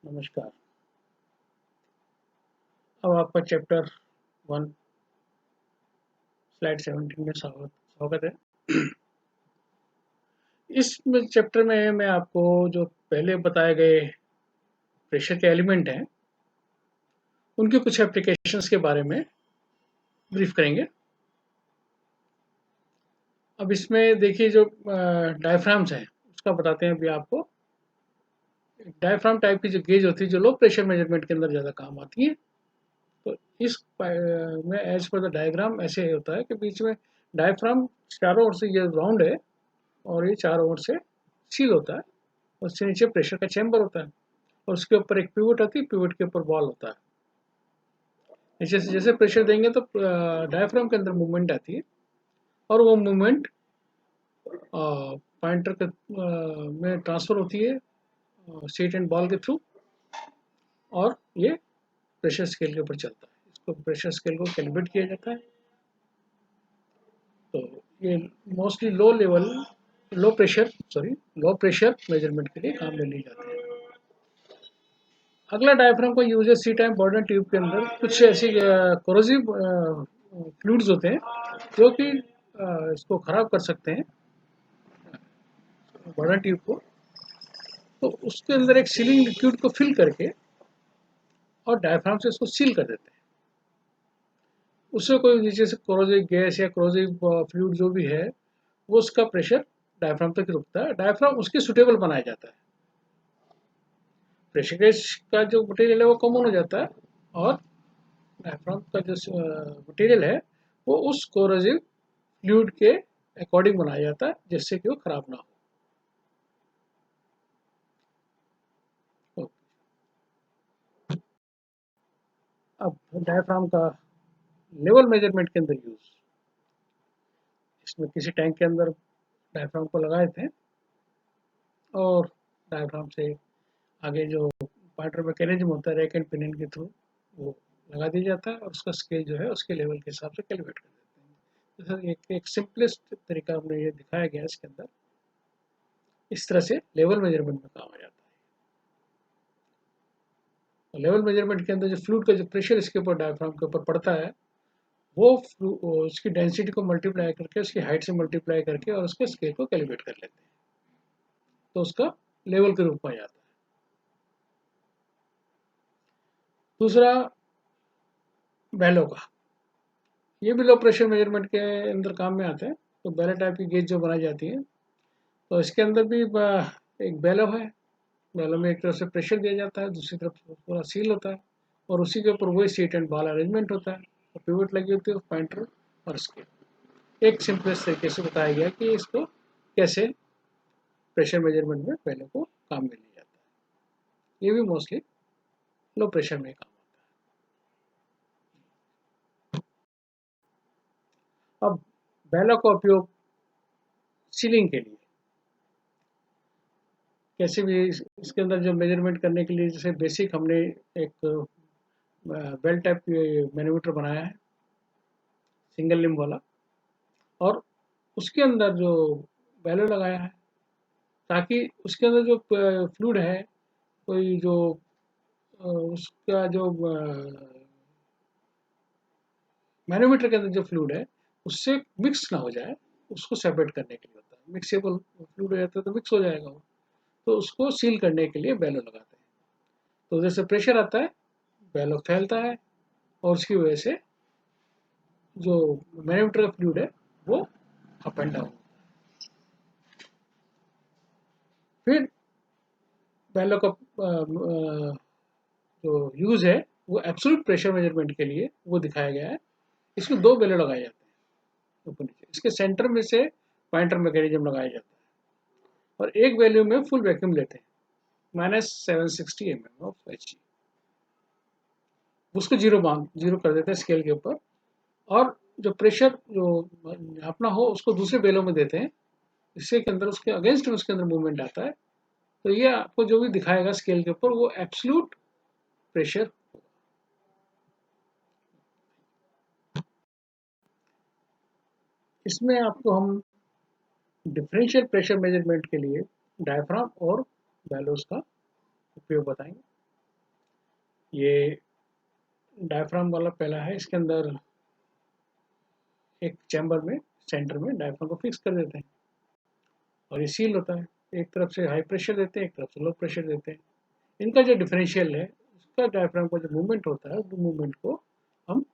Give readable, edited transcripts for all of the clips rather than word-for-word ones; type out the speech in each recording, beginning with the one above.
नमस्कार। अब आपका चैप्टर 1 स्लाइड 17 में स्वागत स्वागत है। इस चैप्टर में मैं आपको जो पहले बताए गए प्रेशर के एलिमेंट हैं उनके कुछ एप्लीकेशंस के बारे में ब्रीफ करेंगे। अब इसमें देखिए जो डायफ्राम्स हैं उसका बताते हैं अभी आपको। डायफ्राम टाइप की जो गेज होती है जो लो प्रेशर मेजरमेंट के अंदर ज़्यादा काम आती है। तो इस में एज पर द डायग्राम ऐसे होता है कि बीच में डायफ्राम चारों ओर से ये राउंड है और ये चारों ओर से सील होता है। उससे नीचे प्रेशर का चैम्बर होता है और उसके ऊपर एक पिवट आती है, पिवट के ऊपर बॉल होता है। जैसे जैसे प्रेशर देंगे तो डायफ्राम के अंदर मूवमेंट आती है और वो मूवमेंट पॉइंटर के में ट्रांसफर होती है सीट एंड बॉल के थ्रू और ये प्रेशर स्केल के ऊपर चलता है। इसको प्रेशर स्केल को कैलिब्रेट किया जाता है। तो ये मोस्टली लो प्रेशर मेजरमेंट के लिए काम में ली जाती है। अगला डायफ्राम का यूज है सी टाइम बॉर्डर ट्यूब के अंदर कुछ ऐसी कोरोसिव फ्लूइड्स होते हैं जो कि इसको खराब कर सकते हैं बॉर्डर ट्यूब को। तो उसके अंदर एक सीलिंग लिक्विड को फिल करके और डायफ्राम से इसको सील कर देते हैं। उससे कोई नीचे से कोरोसिव गैस या कोरोसिव फ्लूइड जो भी है वो उसका प्रेशर डायफ्राम तक रुकता है। डायफ्राम उसके सुटेबल बनाया जाता है। प्रेशर गैस का जो मटेरियल है वो कॉमन हो जाता है और डायफ्राम का जो मटेरियल है वो उस कोरोसिव फ्लूइड के अकॉर्डिंग बनाया जाता है जिससे कि वो खराब ना हो। अब डायफ्राम का लेवल मेजरमेंट के अंदर यूज, इसमें किसी टैंक के अंदर डायफ्राम को लगाए थे और डायफ्राम से आगे जो पार्टर मैकेनिज्म होता है रैक एंड पिनियन के थ्रू वो लगा दिया जाता है और उसका स्केल जो है उसके लेवल के हिसाब से कैलकुलेट कर देते हैं। जैसे एक सिंपलेस्ट तरीका हमने ये दिखाया गया इसके अंदर। इस तरह से लेवल मेजरमेंट में काम आ जाता है। लेवल मेजरमेंट के अंदर जो फ्लूइड का जो प्रेशर इसके ऊपर डायफ्राम के ऊपर पड़ता है वो उसकी डेंसिटी को मल्टीप्लाई करके उसकी हाइट से मल्टीप्लाई करके और उसके स्केल को कैलकुलेट कर लेते हैं तो उसका लेवल के रूप में आ जाता है। दूसरा बैलो का, ये भी लो प्रेशर मेजरमेंट के अंदर काम में आता है। तो बैलो टाइप की गेज जो बनाई जाती है तो इसके अंदर भी एक बैलो है। बैलो में एक तरफ से प्रेशर दिया जाता है, दूसरी तरफ पूरा सील होता है और उसी के ऊपर वही सीट एंड बॉल अरेंजमेंट होता है और पिवट लगी होती है पॉइंटर और स्केल। एक सिंपलेस्ट तरीके से बताया गया कि इसको कैसे प्रेशर मेजरमेंट में पहले को काम में लिया जाता है। ये भी मोस्टली लो प्रेशर में काम आता है। अब बैलो का उपयोग सीलिंग के लिए कैसे भी इसके अंदर जो मेजरमेंट करने के लिए जैसे बेसिक हमने एक बेल टाइप मैनोमीटर बनाया है सिंगल लिम्ब वाला और उसके अंदर जो बैलो लगाया है ताकि उसके अंदर जो फ्लूइड है कोई जो उसका जो मैनोमीटर के अंदर जो फ्लूइड है उससे मिक्स ना हो जाए उसको सेपरेट करने के लिए होता है। मिक्सेबल फ्लूइड हो जाता है तो मिक्स हो जाएगा वो, तो उसको सील करने के लिए बैलो लगाते हैं। तो जैसे प्रेशर आता है बैलो फैलता है और उसकी वजह से जो मैनोमीटर का फ्लूइड है वो अप एंड डाउन। फिर बैलो का जो यूज है वो एब्सोल्यूट प्रेशर मेजरमेंट के लिए वो दिखाया गया है। इसमें दो बैलो लगाए जाते हैं ऊपर नीचे, इसके सेंटर में से पॉइंटर मैकेनिज्म लगाया जाता है और एक वैल्यू में फुल वैक्यूम लेते हैं -760 mm ऑफ एच। उसको जीरो कर देते हैं स्केल के ऊपर और जो प्रेशर जो नापना हो उसको दूसरे बेलों में देते हैं। इससे के अंदर उसके अगेंस्ट में उसके अंदर मूवमेंट आता है। तो ये आपको जो भी दिखाएगा स्केल के ऊपर वो एब्सोल्यूट प्रेशर। इसमें आपको हम डिफरेंशियल प्रेशर मेजरमेंट के लिए डायफ्राम और बैलोस का उपयोग बताएंगे। ये डायफ्राम वाला पहला है, इसके अंदर एक चैम्बर में सेंटर में डायफ्राम को फिक्स कर देते हैं और ये सील होता है। एक तरफ से हाई प्रेशर देते हैं, एक तरफ से लो प्रेशर देते हैं। इनका जो डिफरेंशियल है, उसका डायफ्राम का जो मूवमेंट होता है, उस मूवमेंट को हम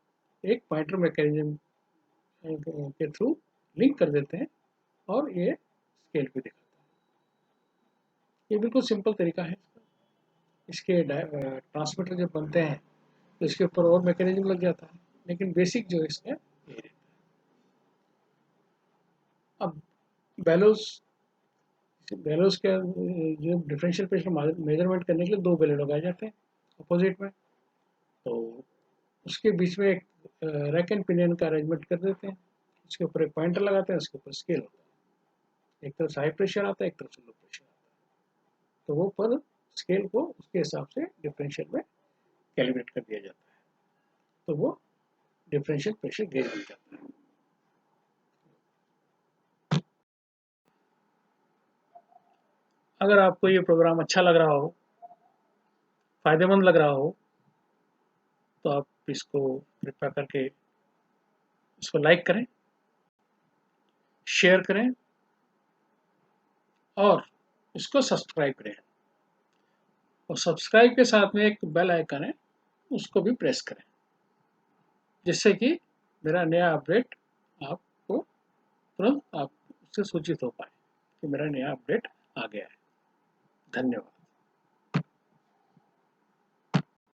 एक पॉइंटर मैकेनिज्म के थ्रू लिंक कर देते हैं और ये स्केल पे दिखाता है। ये बिल्कुल सिंपल तरीका है। इसके ट्रांसमीटर जब बनते हैं तो इसके ऊपर और मैकेनिज्म लग जाता है, लेकिन बेसिक जो है इसका ये रहता है। अब बेलोस बेलोस के जो डिफरेंशियल प्रेशर मेजरमेंट करने के लिए दो बेलो लगाए जाते हैं अपोजिट में, तो उसके बीच में एक रैक एंड पिनियन का अरेंजमेंट कर देते हैं। उसके ऊपर एक पॉइंटर लगाते हैं, उसके ऊपर स्केल होता है। एक तरफ से हाई प्रेशर आता है, एक तरफ से लो प्रेशर आता है, तो वो पर स्केल को उसके हिसाब से डिफरेंशियल में कैलिब्रेट कर दिया जाता है, तो वो डिफरेंशियल प्रेशर गेज बन जाता है। अगर आपको ये प्रोग्राम अच्छा लग रहा हो, फ़ायदेमंद लग रहा हो, तो आप इसको कृपया करके इसको लाइक करें, शेयर करें और इसको सब्सक्राइब करें। और सब्सक्राइब के साथ में एक बेल आइकन है, उसको भी प्रेस करें, जिससे कि मेरा नया अपडेट आपको तुरंत आप उससे सूचित हो पाए कि मेरा नया अपडेट आ गया है। धन्यवाद।